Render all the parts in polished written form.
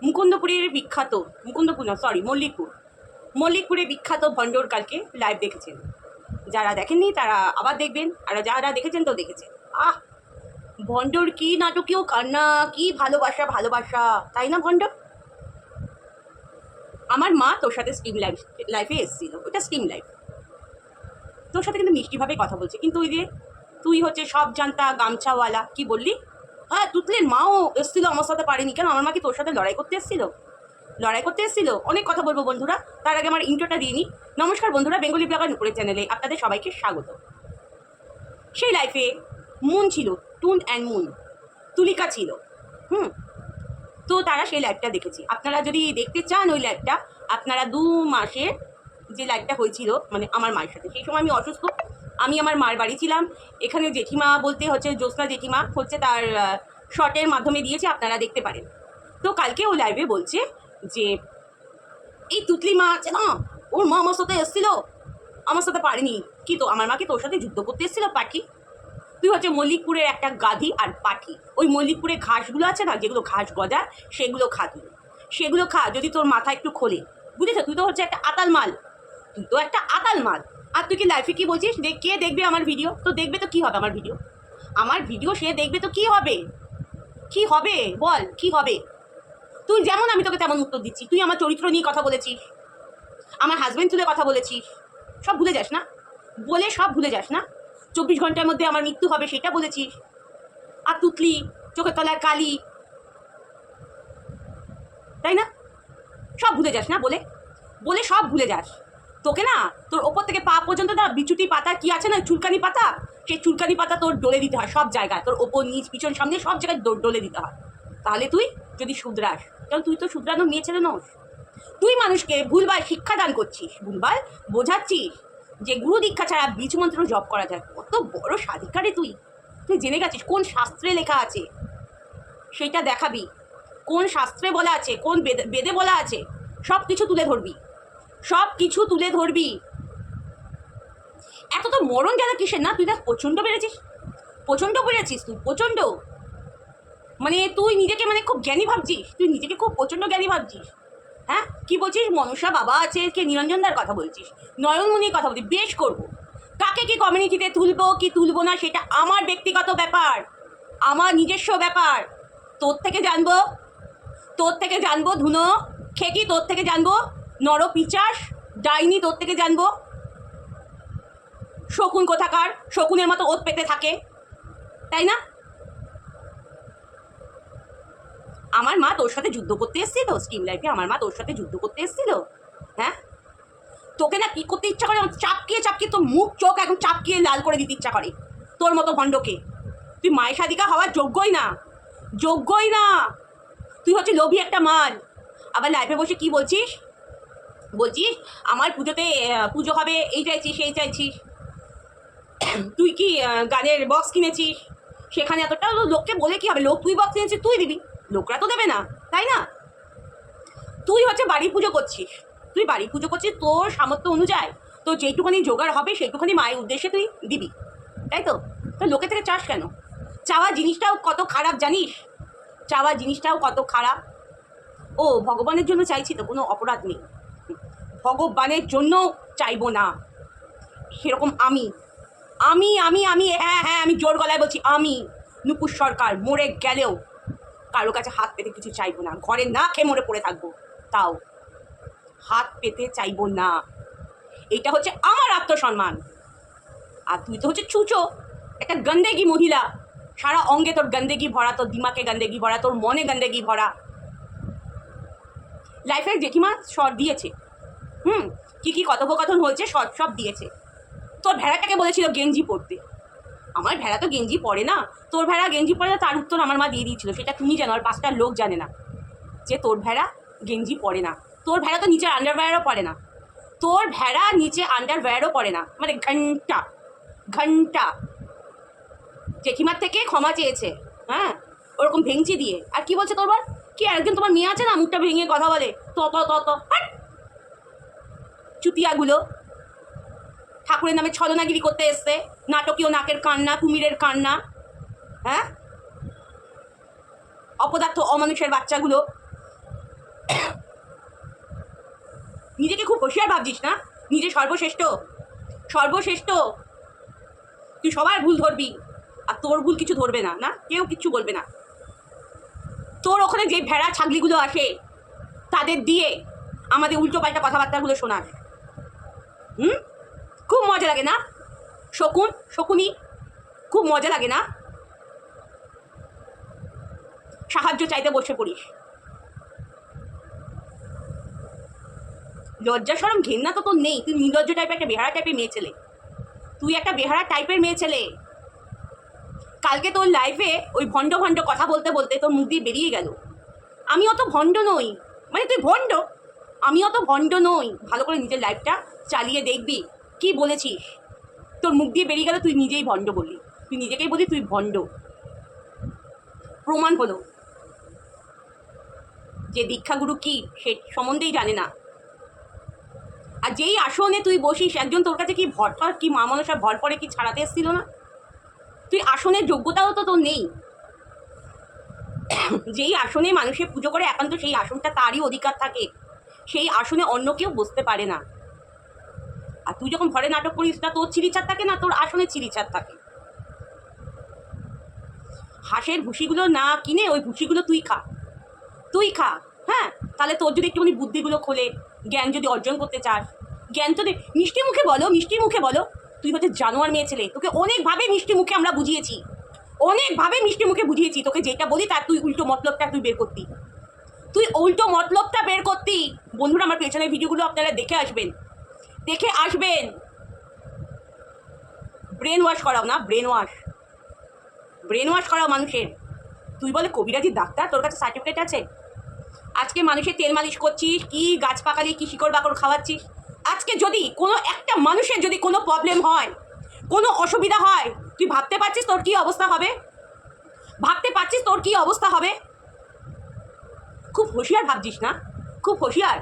মুকুন্দপুরের বিখ্যাত মুকুন্দপুর না সরি মল্লিকপুরে বিখ্যাত ভণ্ডর কালকে লাইভ দেখেছেন। যারা দেখেননি তারা আবার দেখবেন, আর যারা দেখেছেন তো দেখেছেন। ভণ্ডর কি নাটকীয় কান্না, কি ভালোবাসা, তাই না ভণ্ডর? আমার মা তোর সাথে স্ট্রিম লাইফে এসেছিল, ওটা স্ট্রিম লাইফ। তোর সাথে কিন্তু মিষ্টিভাবে কথা বলছে, কিন্তু ওই যে তুই হচ্ছে সব জানতা গামছাওয়ালা, কি বললি? হ্যাঁ, তুতলের মাও এসেছিল, আমার সাথে পারেনি কেন? আমার মা কি তোর সাথে লড়াই করতে এসেছিল? অনেক কথা বলবো বন্ধুরা, তার আগে আমার ইন্ট্রোটা দিয়ে নিই। নমস্কার বন্ধুরা, বেঙ্গলি ব্লগার নুপুরের চ্যানেলে আপনাদের সবাইকে স্বাগত। সেই লাইফে মুন ছিল, টুন অ্যান্ড মুন, তুলিকা ছিল। তো তারা সেই লাইভটা দেখেছি। আপনারা যদি দেখতে চান ওই লাইভটা, আপনারা 2 মাসের যে লাইভটা হয়েছিল মানে আমার মায়ের সাথে, সেই সময় আমি অসুস্থ, আমি আমার মার বাড়ি ছিলাম। এখানে জেঠিমা বলতে হচ্ছে জ্যোৎস্না জেঠিমা হচ্ছে, তার শর্টের মাধ্যমে দিয়েছে, আপনারা দেখতে পারেন। তো কালকে ও লাইভে বলছে যে এই তুতলি মা আছে না, ওর মা আমার সাথে এসেছিল, আমার সাথে পারেনি। কি তো আমার মাকে তোর সাথে যুদ্ধ করতে এসেছিল পাখি? তুই হচ্ছে মল্লিকপুরের একটা গাধি আর পাখি। ওই মল্লিকপুরে ঘাসগুলো আছে না, যেগুলো ঘাস গজায়, সেগুলো খা তুই, সেগুলো খা, যদি তোর মাথা একটু খোলে, বুঝেছ? তুই তো হচ্ছে একটা আতাল মাল, আর তুই কি লাইফে কি বলছিস? কে দেখবে আমার ভিডিও? তো দেখবে তো কি হবে আমার ভিডিও সে দেখবে তো কি হবে বল, কি হবে? তুই যেমন আমি তোকে তেমন উত্তর দিচ্ছি। তুই আমার চরিত্র নিয়ে কথা বলেছিস, আমার হাজবেন্ড তুলে কথা বলেছিস, সব ভুলে যাস না? 24 ঘন্টার মধ্যে আমার মৃত্যু হবে সেটা বলেছিস। আর তুতলি, চোখের তলায় কালি, তাই না? সব ভুলে যাস না? বলে সব ভুলে যাস। তোকে না, তোর ওপর থেকে পা পর্যন্ত না বিচুটি পাতা কি আছে না, চুলকানি পাতা, সেই চুলকানি পাতা তোর ডলে দিতে হয় সব জায়গায়, তোর ওপর নিচ পিছন সামনে সব জায়গায় ডলে দিতে হয়। তাহলে তুই যদি শুধরাস, কারণ তুই তো শুধরানোর মেয়ে ছেলে নস। তুই মানুষকে ভুলভাল শিক্ষা দান করছিস, ভুলভাল বোঝাচ্ছিস যে গুরু দীক্ষা ছাড়া বীজ মন্ত্র জপ করা যায়। কত বড় সাধিকারে তুই জেনে গেছিস কোন শাস্ত্রে লেখা আছে, সেইটা দেখাবি। কোন শাস্ত্রে বলা আছে, কোন বেদে বলা আছে, সব কিছু তুলে ধরবি। এত তো মরণ জ্বালা কিসের না? তুই দেখ প্রচণ্ড বেড়েছিস তুই, প্রচণ্ড। মানে তুই নিজেকে মানে খুব জ্ঞানী ভাবছিস, খুব প্রচণ্ড জ্ঞানী ভাবছিস। হ্যাঁ, কি বলছিস? মনসা বাবা আছে, কে নিরঞ্জনদার কথা বলছিস, নয়নমণির কথা বলছিস। বেশ করবো, কাকে কি কমিউনিটিতে তুলবো কি তুলবো না সেটা আমার ব্যক্তিগত ব্যাপার, আমার নিজস্ব ব্যাপার। তোর থেকে জানবো ধুনো খেকি, তোর থেকে জানবো নরপিচাস ডাইনি, তোর থেকে জানবো শকুন কোথাকার, শকুনের মতো ওত পেতে থাকে, তাই না? আমার মা তোর সাথে যুদ্ধ করতে এসেছিল স্ট্রিম লাইফে, আমার মা তোর সাথে যুদ্ধ করতে এসেছিল। হ্যাঁ, তোকে না কি করতে ইচ্ছা করে, চাপকিয়ে তোর মুখ চোখ এখন চাপকিয়ে লাল করে দিতে ইচ্ছা করে তোর মতো ভণ্ডকে। তুই মায়ের সাদিকা হওয়ার যোগ্যই না। তুই হচ্ছে লোভী একটা মাল। আবার লাইফে বসে কি বলছিস আমার পুজোতে পুজো হবে, এই চাইছিস সেই চাইছিস। তুই কি গানের বক্স কিনেছিস, সেখানে এতটা লোককে বলে কি হবে? তুই বক্স কিনেছিস, তুই দিবি, লোকরা তো দেবে না, তাই না? তুই হচ্ছে বাড়ি পুজো করছিস, তোর সামর্থ্য অনুযায়ী তোর যেটুখানি জোগাড় হবে সেইটুখানি মায়ের উদ্দেশ্যে তুই দিবি, তাই তো? তো লোকে থেকে চাস কেন? চাওয়া জিনিসটাও কত খারাপ জানিস? ও ভগবানের জন্য চাইছি তো, কোনো অপরাধ নেই, ভগবানের জন্য চাইবো না। সেরকম আমি হ্যাঁ আমি জোর গলায় বলছি, আমি নুপুর সরকার মরে গেলেও কারো কাছে হাত পেতে কিছু চাইবো না। ঘরে না খেয়ে মরে পড়ে থাকবো, তাও হাত পেতে চাইবো না। এটা হচ্ছে আমার আত্মসম্মান। আর তুই তো হচ্ছে চুচো, একটা গন্দেগি মহিলা, সারা অঙ্গে তোর গন্দেগি ভরা, তোর দিমাকে গন্দেগি ভরা, তোর মনে গন্দেগি ভরা। লাইফের জেঠিমা শর্ট দিয়েছে, কি কথোপকথন হয়েছে সব দিয়েছে। তোর ভেড়াটাকে বলেছিল গেঞ্জি পরতে, আমার ভেড়া তো গেঞ্জি পরে না। তোর ভেড়া গেঞ্জি পরে না, তার উত্তর আমার মা দিয়ে দিয়েছিল, সেটা তুমি জানো, আর 5টা লোক জানে না যে তোর ভেড়া গেঞ্জি পরে না। তোর ভেড়া তো নিচে আন্ডারওয়্যারও পরে না, মানে ঘন্টা জেঠিমার থেকে ক্ষমা চেয়েছে, হ্যাঁ, ওরকম ভেঙচি দিয়ে। আর কি বলছে তোর বল, কি একজন তোমার মেয়ে আছে না, মুখটা ভেঙে কথা বলে, চুতিয়াগুলো ঠাকুরের নামে ছলনাগিরি করতে এসছে, নাটকীয় নাকের কান্না, কুমিরের কান্না, হ্যাঁ, অপদার্থ অমানুষের বাচ্চাগুলো। নিজেকে খুব হোশিয়ার ভাবছিস না, নিজে সর্বশ্রেষ্ঠ, সর্বশ্রেষ্ঠ, তুই সবার ভুল ধরবি আর তোর ভুল কিছু ধরবে না, না কেউ কিচ্ছু বলবে না। তোর ওখানে যে ভেড়া ছাগলিগুলো আসে তাদের দিয়ে আমাদের উল্টো পাল্টা কথাবার্তাগুলো শোনাস। খুব মজা লাগে না শকুনি, খুব মজা লাগে না? সাহায্য চাইতে বসে পড়িস। লজ্জা শরম ঘেন্না তো তোর নেই, তুই নির্লজ্জ টাইপের একটা বেহারা টাইপের মেয়ে ছেলে, তুই একটা বেহারা টাইপের মেয়ে ছেলে। কালকে তোর লাইফে ওই ভণ্ড ভণ্ড কথা বলতে বলতে তোর মুখ দিয়ে বেরিয়ে গেল আমি অত ভণ্ড নই। মানে তুই ভণ্ড, আমি অত ভণ্ড নই। ভালো করে নিজের লাইফটা চালিয়ে দেখবি কি বলেছিস। তোর মুখ দিয়ে বেরিয়ে গেল তুই নিজেই ভণ্ড বললি, তুই নিজেকেই বলি তুই ভণ্ড। প্রমাণ হলো যে দীক্ষাগুরু কি সে সম্বন্ধেই জানে না। আর যেই আসনে তুই বসিস, একজন তোর কাছে কি ভরটা কি মা মনসা ভর পরে কি ছাড়াতে এসেছিল না? তুই আসনের যোগ্যতাও তো তোর নেই। যেই আসনে মানুষের পুজো করে একান্ত সেই আসনটা তারই অধিকার থাকে, সেই আসনে অন্য কেউ বসতে পারে না। আর তুই যখন ঘরে নাটক করিস না তোর চিরিচার থাকে না, তোর আসনে চিরিচার থাকে। হাঁসের ভুসিগুলো না কিনে ওই ভুসিগুলো তুই খা, তুই খা। হ্যাঁ, তাহলে তোর যদি একটুখানি বুদ্ধিগুলো খোলে, জ্ঞান যদি অর্জন করতে চাস, জ্ঞান তো মিষ্টি মুখে বলো, মিষ্টি মুখে বলো। তুই হচ্ছে জানোয়ার মেয়ে ছেলে, তোকে অনেকভাবে মিষ্টি মুখে আমরা বুঝিয়েছি, অনেকভাবে মিষ্টি মুখে বুঝিয়েছি। তোকে যেটা বলি তার তুই উল্টো মতলবটা তুই বের করতি, তুই উল্টো মতলবটা বের করতি। বন্ধুরা, আমার পেছনের ভিডিওগুলো আপনারা দেখে আসবেন, দেখে আসবেন। ব্রেন ওয়াশ করাও না, ব্রেন ওয়াশ, ব্রেন ওয়াশ করাও মানুষের। তুই বলে কবিরাজি ডাক্তার, তোর কাছে সার্টিফিকেট আছে? আজকে মানুষের তেল মালিশ করছিস, কি গাছ পাকালি, কি শিকড় বাকড় খাওয়াচ্ছিস। আজকে যদি কোনো একটা মানুষের যদি কোনো প্রবলেম হয়, কোনো অসুবিধা হয়, তুই ভাবতে পারছিস তোর কী অবস্থা হবে? ভাবতে পারছিস তোর কী অবস্থা হবে? খুব হুঁশিয়ার ভাবছিস না, খুব হুঁশিয়ার।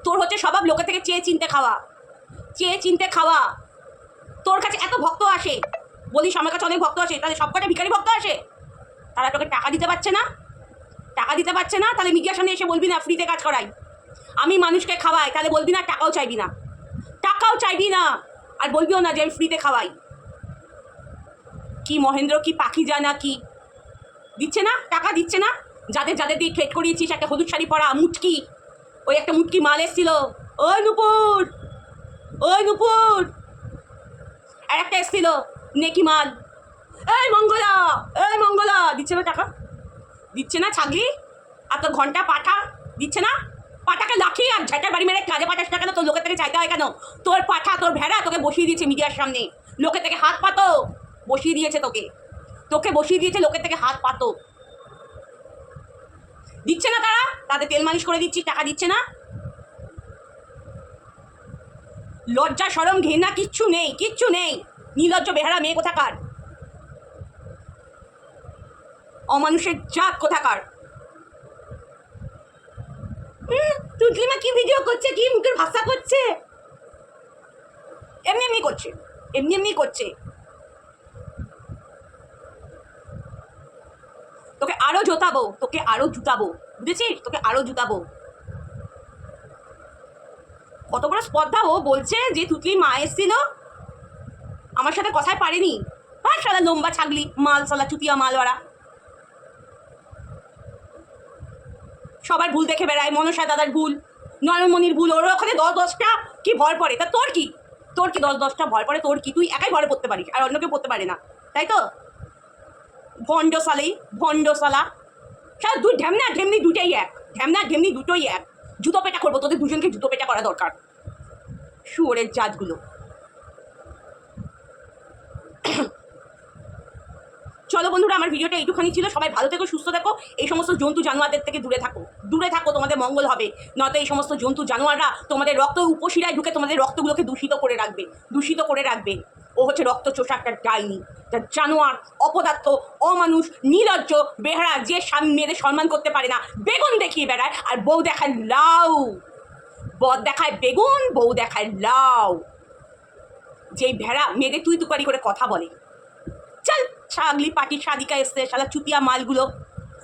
তোর হচ্ছে স্বভাব লোকের থেকে চেয়ে চিনতে খাওয়া, চেয়ে চিনতে খাওয়া। তোর কাছে এত ভক্ত আসে, বলিস আমার কাছে অনেক ভক্ত আসে, তাহলে সবকটা ভিখারি ভক্ত আসে? তারা তোকে টাকা দিতে পারছে না, টাকা দিতে পারছে না, তাহলে মিডিয়ার সামনে এসে বলবি না ফ্রিতে কাজ করাই, আমি মানুষকে খাওয়াই, তাহলে বলবি না টাকাও চাইবি না, টাকাও চাইবি না, আর বলবিও না যে আমি ফ্রিতে খাওয়াই। কি মহেন্দ্র, কি পাখি জানা, কি দিচ্ছে না, টাকা দিচ্ছে না? যাদের যাদের দিয়ে ট্রেড করিয়েছিস, একটা হলুদ শাড়ি পরা মুটকি, ওই একটা মুটকি মাল এসেছিল, ওই নুপুর, ওই নুপুর, আর একটা এসেছিল নেকি মাল, এই মঙ্গলা, এই মঙ্গলা, দিচ্ছে না টাকা, দিচ্ছে না ছাগলি। আর তোর ঘন্টা পাঠা দিচ্ছে না, পাঠাকে লাঠি আর ঝাঁটার বাড়ি মেরে কাজে পাঠাস না কেন? তোর লোকের থেকে চাইতে হয় কেন? তোর পাঠা, তোর ভেড়া তোকে বসিয়ে দিয়েছে মিডিয়ার সামনে, লোকের থেকে হাত পাতো বসিয়ে দিয়েছে, তোকে তোকে বসিয়ে দিয়েছে লোকের থেকে হাত পাতো। দিচ্ছে না তারা, তাদের তেল মালিশ করে দিচ্ছি, টাকা দিচ্ছে না। লজ্জা শরম ঘৃণা কিচ্ছু নেই, কিচ্ছু নেই। নির্লজ্জ বেহারা মেয়ে কোথাকার, অমানুষের জাত কোথাকার। তুতলিমা কি ভিডিও করছে, কি মুখের ভাষা করছে, এমনি এমনি করছে, এমনি এমনি করছে। তোকে আরো জোতাবো, তোকে আরো জুতাবো, বুঝেছিস? তোকে আরো জুতাবো। কত বড় স্পর্ধা, ও বলছে যে তুতলি মা এসেছিল আমার সাথে কথায় পারেনি। আর সালা লম্বা ছাগলি মাল, সালা চুতিয়া মালওয়ারা, সবার ভুল দেখে বেড়ায়। মনসা দাদার ভুল, নয়নমণির ভুল, ওর ওখানে 10-10টা কি ভর পড়ে, তা তোর কি? তোর কি 10-10টা ভর পড়ে? তোর কি? তুই একাই ভরে পড়তে পারিস আর অন্য কেউ পড়তে পারে না, তাই তো? ভণ্ড সালেই, ভণ্ড সালা, সারা দুই ঢ্যামনা ঢেমনি দুটোই এক, ঢ্যামনা ঢেমনি দুটোই এক। জুতো পেটা করবো তোদের দুজনকে, জুতো পেটা করা দরকার, শুয়োরের জাতগুলো। চলো বন্ধুরা, আমার ভিডিওটা এইটুখানি ছিল। সবাই ভালো থেকো, সুস্থ থেকো। এই সমস্ত জন্তু জানোয়ারদের থেকে দূরে থাকো, দূরে থাকো, তোমাদের মঙ্গল হবে। নয়তো এই সমস্ত জন্তু জানোয়াররা তোমাদের রক্ত উপশিরায় ঢুকে তোমাদের রক্তগুলোকে দূষিত করে রাখবে, দূষিত করে রাখবে। ও হচ্ছে রক্ত চোষা একটা ডাইনি, তার জানোয়ার, অপদার্থ, অমানুষ, নির্লজ্জ, বেহারা, যে স্বামী মেয়েদের সম্মান করতে পারে না, বেগুন দেখিয়ে বেড়ায় আর বউ দেখায় লাউ, বদ দেখায় বেগুন, বউ দেখায় লাউ। যেই ভেড়া মেয়েদের তুই তুকারি করে কথা বলে, চল ছাগলি পাটি সাদিকা এসছে, শালা চুতিয়া মালগুলো,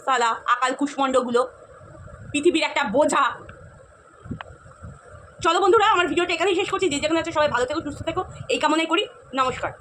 সালা আকাল কুষ্মণ্ডগুলো, পৃথিবীর একটা বোঝা। চলো বন্ধুরা, আমার ভিডিওটা এখানেই শেষ করছি। যে যেখানে আছে সবাই ভালো থেকো, সুস্থ থেকো, এই কামনাই করি। নমস্কার।